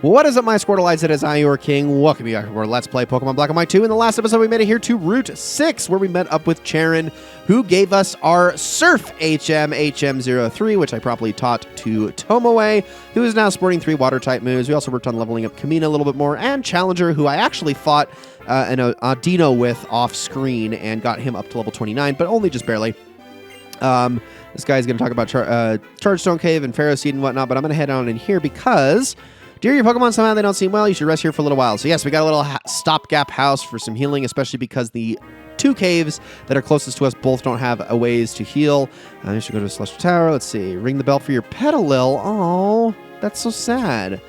What is up, my Squirtleites? It is I, your king. Welcome back to Let's Play Pokemon Black and White 2. In the last episode, we made it here to Route 6, where we met up with Charon, who gave us our Surf HM03, which I properly taught to Tomoe, who is now sporting 3 Water-type moves. We also worked on leveling up Kamina a little bit more, and Challenger, who I actually fought an Audino with off-screen and got him up to level 29, but only just barely. This guy's going to talk about Chargestone Cave and Pharaoh Seed and whatnot, but I'm going to head on in here because... dear your Pokemon, somehow they don't seem well. You should rest here for a little while. So yes, we got a little stopgap house for some healing, especially because the 2 caves that are closest to us both don't have a ways to heal. I should go to the Celestial Tower. Let's see. Ring the bell for your Petalil. Oh, that's so sad.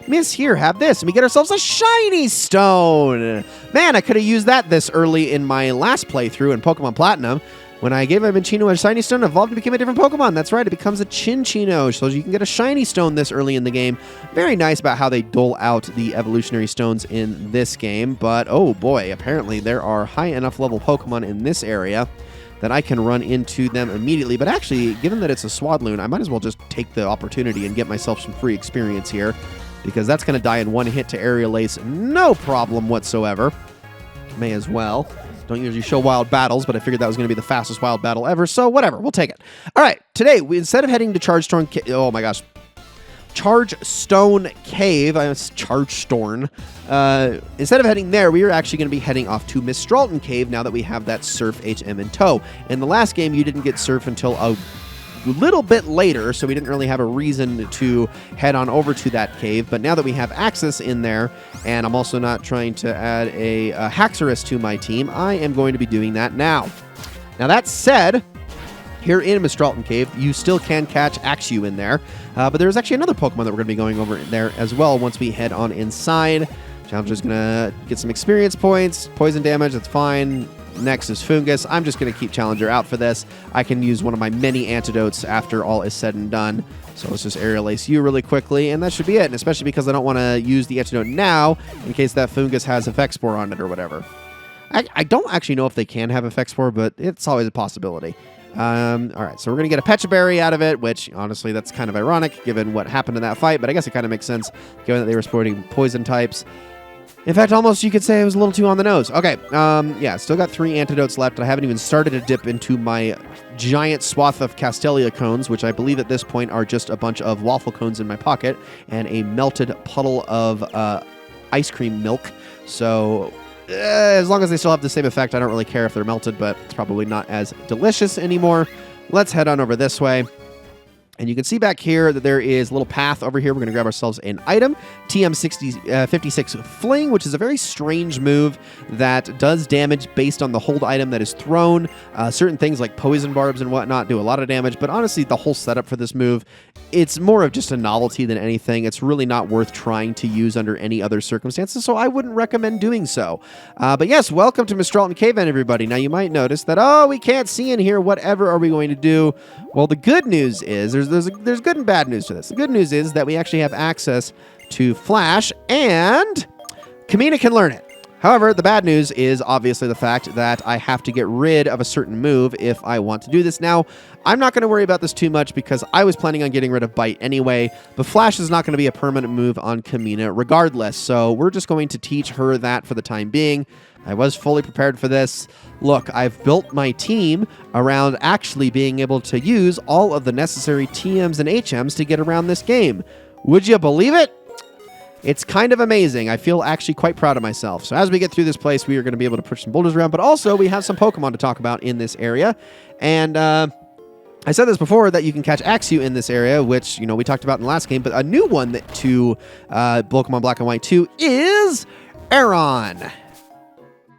Miss, here, have this. And we get ourselves a shiny stone. Man, I could have used that this early in my last playthrough in Pokemon Platinum. When I gave a Minchino a shiny stone, it evolved to become a different Pokemon. That's right, it becomes a Chinchino, so you can get a shiny stone this early in the game. Very nice about how they dole out the evolutionary stones in this game, but oh boy, apparently there are high enough level Pokemon in this area that I can run into them immediately. But actually, given that it's a Swadloon, I might as well just take the opportunity and get myself some free experience here, because that's going to die in one hit to Aerial Ace, no problem whatsoever. May as well. Don't usually show wild battles, but I figured that was going to be the fastest wild battle ever, so whatever, we'll take it. All right, today, instead of heading to Chargestone Cave, oh my gosh, Chargestone Cave, Chargestone, instead of heading there, we are actually going to be heading off to Mistralton Cave now that we have that Surf HM in tow. In the last game, you didn't get Surf until a little bit later, so we didn't really have a reason to head on over to that cave, but now that we have access in there, and I'm also not trying to add a Haxorus to my team, I am going to be doing that now. Now that said, here in Mistralton Cave, you still can catch Axew in there, but there's actually another Pokemon that we're going to be going over there as well once we head on inside. Challenger's going to get some experience points, poison damage, that's fine. Next is Fungus. I'm just going to keep Challenger out for this. I can use one of my many antidotes after all is said and done. So let's just Aerial Ace you really quickly, and that should be it. And especially because I don't want to use the antidote now in case that Fungus has Effect Spore on it or whatever. I don't actually know if they can have Effect Spore, but it's always a possibility. All right, so we're going to get a Pecha Berry out of it, which, honestly, that's kind of ironic given what happened in that fight, but I guess it kind of makes sense given that they were sporting poison types. In fact, almost you could say it was a little too on the nose. Okay, yeah, still got 3 antidotes left. I haven't even started to dip into my giant swath of Castelia cones, which I believe at this point are just a bunch of waffle cones in my pocket and a melted puddle of ice cream milk. So as long as they still have the same effect, I don't really care if they're melted, but it's probably not as delicious anymore. Let's head on over this way. And you can see back here that there is a little path over here. We're going to grab ourselves an item, TM56 Fling, which is a very strange move that does damage based on the hold item that is thrown. Certain things like poison barbs and whatnot do a lot of damage, but honestly, the whole setup for this move, it's more of just a novelty than anything. It's really not worth trying to use under any other circumstances, so I wouldn't recommend doing so. But yes, welcome to Mistralton Cave, everybody. Now, you might notice that, oh, we can't see in here. Whatever are we going to do? Well, the good news is there's good and bad news to this. The good news is that we actually have access to Flash, and Kamina can learn it. However, the bad news is obviously the fact that I have to get rid of a certain move if I want to do this. Now, I'm not going to worry about this too much because I was planning on getting rid of Bite anyway, but Flash is not going to be a permanent move on Kamina regardless, so we're just going to teach her that for the time being. I was fully prepared for this. Look, I've built my team around actually being able to use all of the necessary TMs and HMs to get around this game. Would you believe it? It's kind of amazing. I feel actually quite proud of myself. So as we get through this place, we are going to be able to push some boulders around, but also we have some Pokemon to talk about in this area. And I said this before, that you can catch Axew in this area, which, you know, we talked about in the last game, but a new one to Pokemon Black and White 2 is Aron.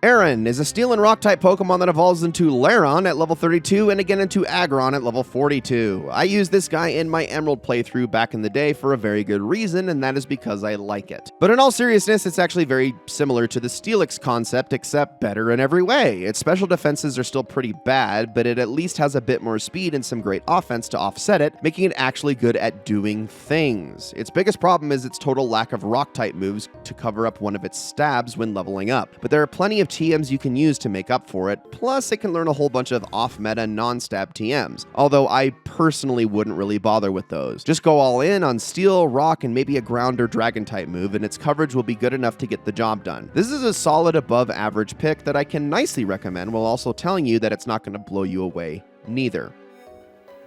Aron is a Steel and Rock-type Pokemon that evolves into Lairon at level 32 and again into Aggron at level 42. I used this guy in my Emerald playthrough back in the day for a very good reason, and that is because I like it. But in all seriousness, it's actually very similar to the Steelix concept, except better in every way. Its special defenses are still pretty bad, but it at least has a bit more speed and some great offense to offset it, making it actually good at doing things. Its biggest problem is its total lack of Rock-type moves to cover up one of its stabs when leveling up, but there are plenty of of TMs you can use to make up for it, plus it can learn a whole bunch of off-meta non-stab TMs, although I personally wouldn't really bother with those. Just go all in on Steel, Rock, and maybe a Ground or Dragon type move, and its coverage will be good enough to get the job done. This is a solid above average pick that I can nicely recommend, while also telling you that it's not going to blow you away neither.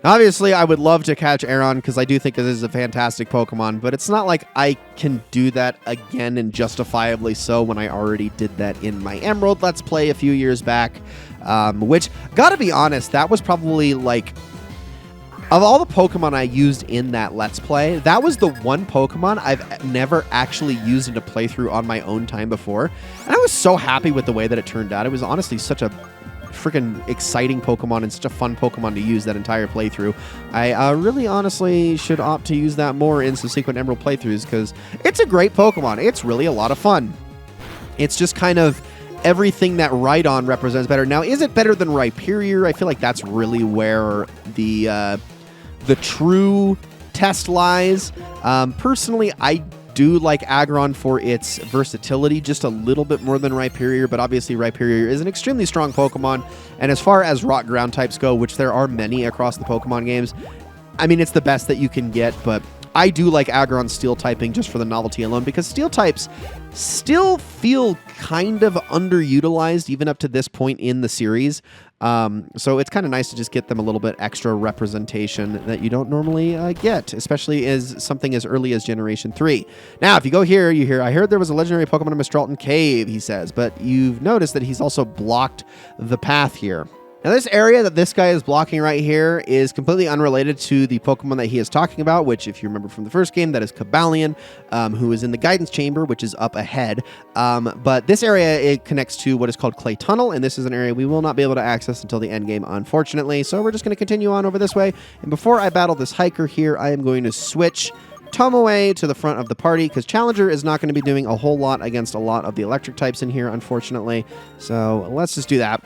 Obviously, I would love to catch Aron because I do think this is a fantastic Pokemon, but it's not like I can do that again and justifiably so when I already did that in my Emerald Let's Play a few years back, which, gotta be honest, that was probably like, of all the Pokemon I used in that Let's Play, that was the one Pokemon I've never actually used in a playthrough on my own time before, and I was so happy with the way that it turned out. It was honestly such a freaking exciting Pokemon and such a fun Pokemon to use that entire playthrough. I really honestly should opt to use that more in subsequent Emerald playthroughs because it's a great Pokemon. It's really a lot of fun. It's just kind of everything that Rhydon represents better. Now, is it better than Rhyperior? I feel like that's really where the true test lies. Personally, I do like Aggron for its versatility just a little bit more than Rhyperior, but obviously Rhyperior is an extremely strong Pokemon, and as far as rock ground types go, which there are many across the Pokemon games, I mean, it's the best that you can get, but I do like Aggron Steel typing just for the novelty alone, because Steel types still feel kind of underutilized even up to this point in the series. So it's kind of nice to just get them a little bit extra representation that you don't normally get, especially as something as early as Generation 3. Now, if you go here, you hear, I heard there was a legendary Pokemon in Mistralton Cave, he says, but you've noticed that he's also blocked the path here. Now, this area that this guy is blocking right here is completely unrelated to the Pokemon that he is talking about, which, if you remember from the first game, that is Cobalion, who is in the Guidance Chamber, which is up ahead. But this area, it connects to what is called Clay Tunnel, and this is an area we will not be able to access until the end game, unfortunately. So we're just going to continue on over this way. And before I battle this hiker here, I am going to switch Tomoe to the front of the party, because Challenger is not going to be doing a whole lot against a lot of the electric types in here, unfortunately. So let's just do that.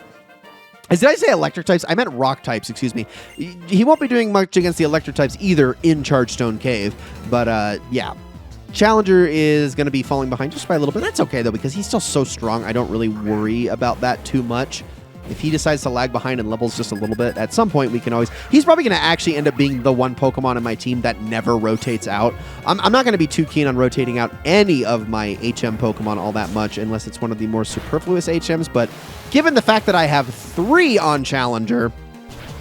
Did I say electric types? I meant rock types, excuse me. He won't be doing much against the electric types either in Chargestone Cave, but yeah. Challenger is going to be falling behind just by a little bit. That's okay, though, because he's still so strong. I don't really worry about that too much. If he decides to lag behind and levels just a little bit, at some point we can always... He's probably going to actually end up being the one Pokemon in my team that never rotates out. I'm not going to be too keen on rotating out any of my HM Pokemon all that much, unless it's one of the more superfluous HMs, but given the fact that I have 3 on Challenger,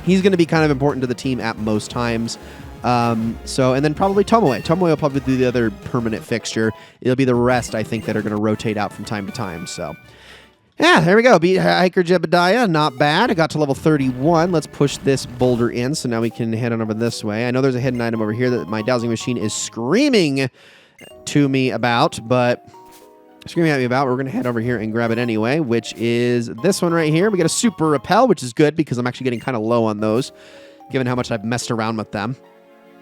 he's going to be kind of important to the team at most times. And then probably Tomoe. Tomoe will probably be the other permanent fixture. It'll be the rest, I think, that are going to rotate out from time to time, so... Yeah, there we go. Beat Hiker Jebediah. Not bad. I got to level 31. Let's push this boulder in, so now we can head on over this way. I know there's a hidden item over here that my dowsing machine is screaming to me about, but screaming at me about. We're going to head over here and grab it anyway, which is this one right here. We get a Super Repel, which is good because I'm actually getting kind of low on those, given how much I've messed around with them.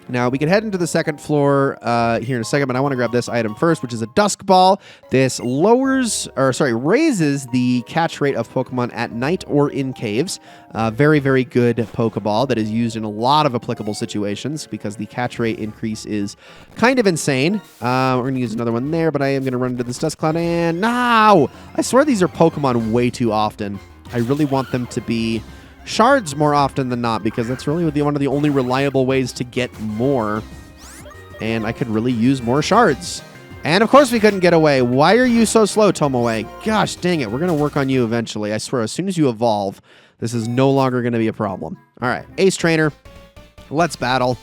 Now, we can head into the second floor here in a second, but I want to grab this item first, which is a Dusk Ball. This raises the catch rate of Pokemon at night or in caves. Very, very good Pokeball that is used in a lot of applicable situations because the catch rate increase is kind of insane. We're going to use another one there, but I am going to run into this Dust Cloud, and no! I swear these are Pokemon way too often. I really want them to be... shards more often than not, because that's really one of the only reliable ways to get more. And I could really use more shards. And of course we couldn't get away. Why are you so slow, Tomoe? Gosh dang it. We're going to work on you eventually. I swear, as soon as you evolve, this is no longer going to be a problem. All right, Ace Trainer. Let's battle.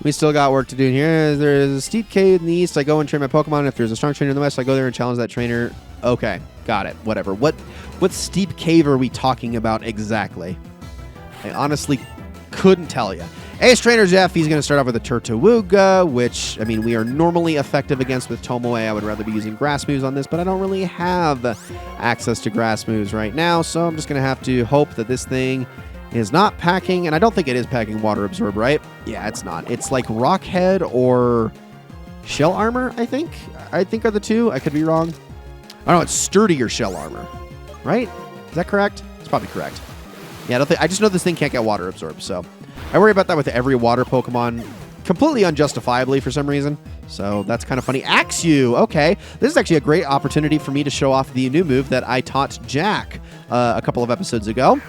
We still got work to do here. There's a steep cave in the east. I go and train my Pokemon. If there's a strong trainer in the west, I go there and challenge that trainer. Okay, got it. Whatever. What steep cave are we talking about exactly? I honestly couldn't tell you. Ace Trainer Jeff, he's going to start off with a Turtawooga, which, I mean, we are normally effective against with Tomoe. I would rather be using grass moves on this, but I don't really have access to grass moves right now, so I'm just going to have to hope that this thing is not packing, and I don't think it is packing Water Absorb, right? Yeah, it's not. It's like Rock Head or Shell Armor, I think are the two. I could be wrong. I don't know, it's Sturdy or Shell Armor, right? Is that correct? It's probably correct. Yeah, I just know this thing can't get Water Absorb, so I worry about that with every water Pokemon completely unjustifiably for some reason. So that's kind of funny. Axew. Okay. This is actually a great opportunity for me to show off the new move that I taught Jack a couple of episodes ago,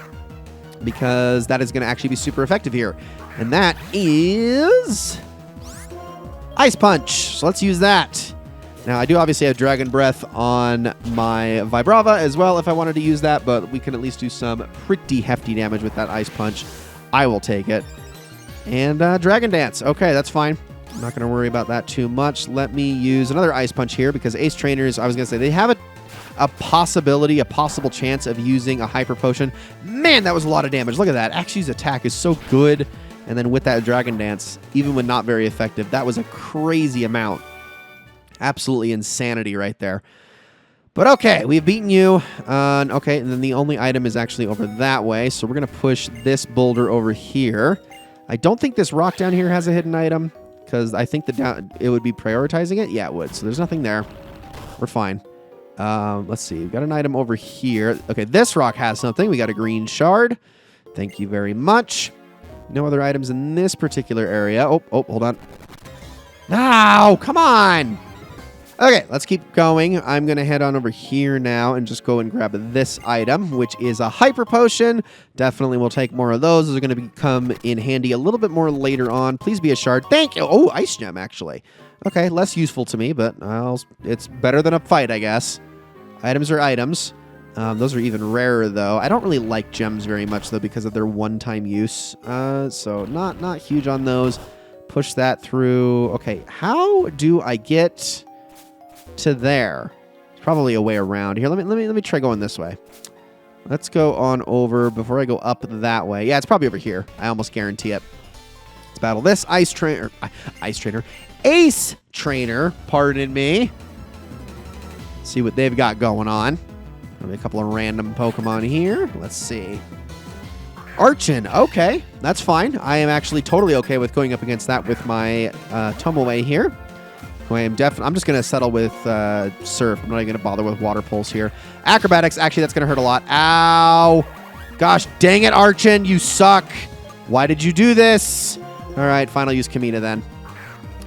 because that is going to actually be super effective here. And that is Ice Punch. So let's use that. Now, I do obviously have Dragon Breath on my Vibrava as well if I wanted to use that, but we can at least do some pretty hefty damage with that Ice Punch. I will take it. And Dragon Dance. Okay, that's fine. I'm not going to worry about that too much. Let me use another Ice Punch here, because Ace Trainers, I was going to say, they have a possibility, a possible chance of using a Hyper Potion. Man, that was a lot of damage. Look at that. Axew's attack is so good. And then with that Dragon Dance, even when not very effective, that was a crazy amount. Absolutely insanity right there. But okay, we've beaten you. Okay, and then the only item is actually over that way. So we're going to push this boulder over here. I don't think this rock down here has a hidden item, because I think it would be prioritizing it. Yeah, it would. So there's nothing there. We're fine. Let's see. We've got an item over here. Okay, this rock has something. We got a green shard. Thank you very much. No other items in this particular area. Oh, hold on. No, come on. Okay, let's keep going. I'm going to head on over here now and just go and grab this item, which is a Hyper Potion. Definitely we'll take more of those. Those are going to become in handy a little bit more later on. Please be a shard. Thank you. Oh, Ice Gem, actually. Okay, less useful to me, but it's better than a fight, I guess. Items are items. Those are even rarer, though. I don't really like gems very much, though, because of their one-time use. So not huge on those. Push that through. Okay, how do I get to there? It's probably a way around here. Let me try going this way. Let's go on over before I go up that way. Yeah, it's probably over here. I almost guarantee it. Let's battle this Ace Trainer. Pardon me. See what they've got going on. Maybe a couple of random Pokemon here. Let's see. Archon. Okay, that's fine. I am actually totally okay with going up against that with my Tumbleway here. I'm just going to settle with Surf. I'm not even going to bother with Water Pulse here. Acrobatics. Actually, that's going to hurt a lot. Ow. Gosh dang it, Archon. You suck. Why did you do this? All right, final use Kamina then.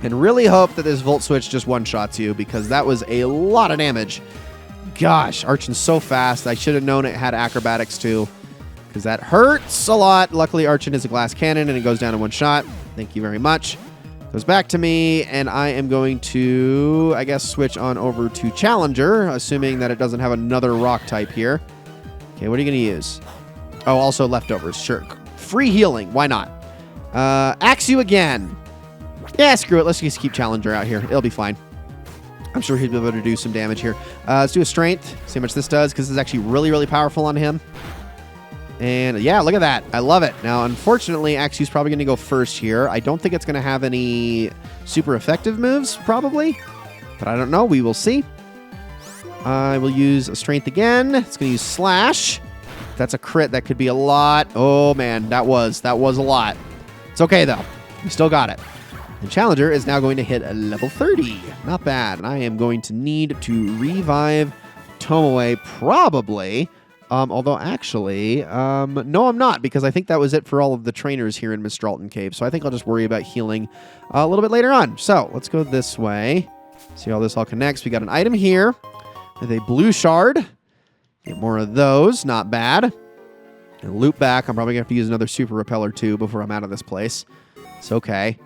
And really hope that this Volt Switch just one-shots you, because that was a lot of damage. Gosh, Archon's so fast. I should have known it had Acrobatics too, because that hurts a lot. Luckily, Archon is a glass cannon, and it goes down in one shot. Thank you very much. Goes back to me, and I am going to, I guess, switch on over to Challenger, assuming that it doesn't have another rock type here. Okay, what are you going to use? Oh, also leftovers. Sure. Free healing. Why not? Axew again. Yeah, screw it. Let's just keep Challenger out here. It'll be fine. I'm sure he'll be able to do some damage here. Let's do a Strength. See how much this does, because it's actually really, really powerful on him. And yeah, look at that. I love it. Now, unfortunately, Axew's probably going to go first here. I don't think it's going to have any super effective moves, probably. But I don't know. We will see. I will use a Strength again. It's going to use Slash. If that's a crit, that could be a lot. Oh, man. That was a lot. It's okay, though. We still got it. And Challenger is now going to hit a level 30. Not bad. And I am going to need to revive Tomoe, probably. Although, actually, no, I'm not, because I think that was it for all of the trainers here in Mistralton Cave. So I think I'll just worry about healing a little bit later on. So let's go this way. See how this all connects. We got an item here with a blue shard. Get more of those. Not bad. And loop back. I'm probably going to have to use another super repeller, too, before I'm out of this place. It's okay.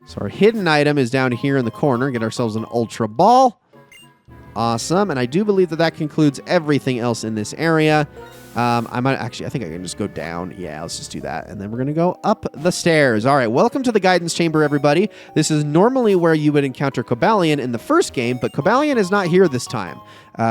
So our hidden item is down here in the corner. Get ourselves an Ultra Ball. Awesome. And I do believe that that concludes everything else in this area. I think I can just go down. Yeah, let's just do that. And then we're going to go up the stairs. All right, welcome to the Guidance Chamber, everybody. This is normally where you would encounter Cobalion in the first game, but Cobalion is not here this time.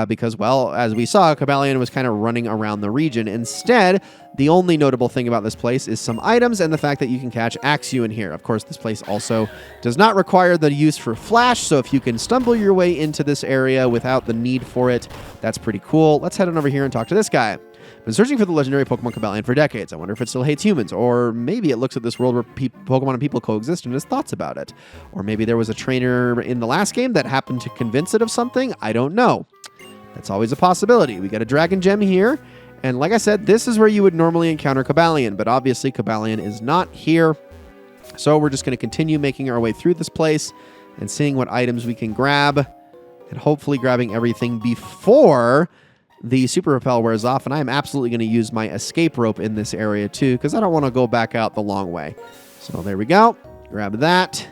Because, well, as we saw, Cobalion was kind of running around the region. Instead, the only notable thing about this place is some items and the fact that you can catch Axew in here. Of course, this place also does not require the use for Flash, so if you can stumble your way into this area without the need for it, that's pretty cool. Let's head on over here and talk to this guy. Been searching for the legendary Pokemon Cobalion for decades. I wonder if it still hates humans, or maybe it looks at this world where Pokemon and people coexist and has thoughts about it. Or maybe there was a trainer in the last game that happened to convince it of something. I don't know. That's always a possibility. We got a Dragon Gem here, and like I said, this is where you would normally encounter Cobalion, but obviously Cobalion is not here. So we're just going to continue making our way through this place and seeing what items we can grab, and hopefully grabbing everything before the super repel wears off. And I am absolutely going to use my escape rope in this area too, because I don't want to go back out the long way. So there we go. Grab that.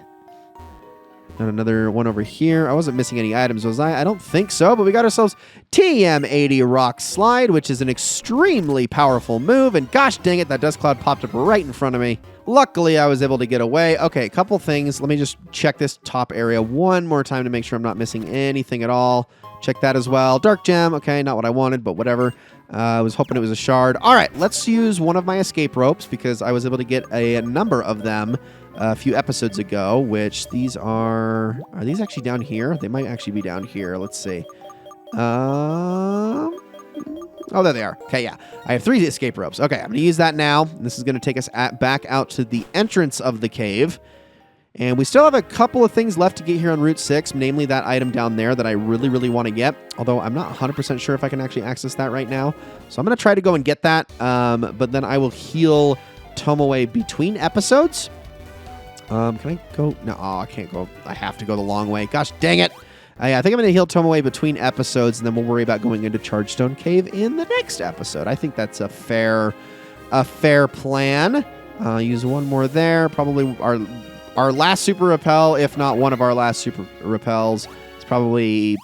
And another one over here. I wasn't missing any items, was I? I don't think so, but we got ourselves TM80 Rock Slide, which is an extremely powerful move. And gosh dang it, that dust cloud popped up right in front of me. Luckily, I was able to get away. Okay, a couple things. Let me just check this top area one more time to make sure I'm not missing anything at all. Check that as well. Dark gem. Okay, not what I wanted, but whatever. I was hoping it was a shard. All right, let's use one of my escape ropes because I was able to get a number of them a few episodes ago, which these are these actually down here? They might actually be down here. Let's see. Oh, there they are. Okay, yeah. I have 3 escape ropes. Okay, I'm going to use that now. This is going to take us back out to the entrance of the cave. And we still have a couple of things left to get here on Route 6, namely that item down there that I really, really want to get. Although I'm not 100% sure if I can actually access that right now. So I'm going to try to go and get that. But then I will heal Tomoe between episodes. Can I go? No, I can't go. I have to go the long way. Gosh dang it. I think I'm going to heal Tomoe between episodes, and then we'll worry about going into Chargestone Cave in the next episode. I think that's a fair plan. Use one more there. Probably our last super repel, if not one of our last super repels. It's probably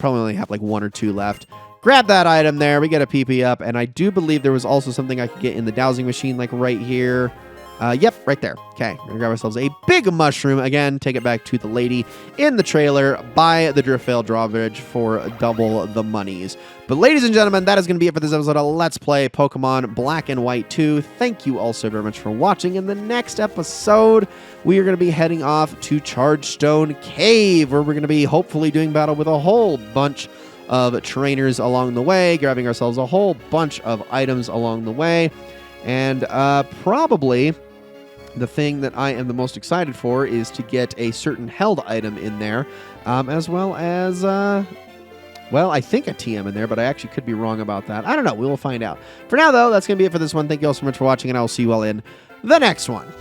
only have like 1 or 2 left. Grab that item there. We get a PP up, and I do believe there was also something I could get in the dowsing machine, like right here. Yep, right there. Okay, we're gonna grab ourselves a big mushroom. Again, take it back to the lady in the trailer. Buy the Driftveil drawbridge for double the monies. But ladies and gentlemen, that is going to be it for this episode of Let's Play Pokemon Black and White 2. Thank you all so very much for watching. In the next episode, we are going to be heading off to Chargestone Cave, where we're going to be hopefully doing battle with a whole bunch of trainers along the way, grabbing ourselves a whole bunch of items along the way, and probably the thing that I am the most excited for is to get a certain held item in there, as well as, well, I think a TM in there, but I actually could be wrong about that. I don't know. We will find out. For now, though, that's going to be it for this one. Thank you all so much for watching, and I will see you all in the next one.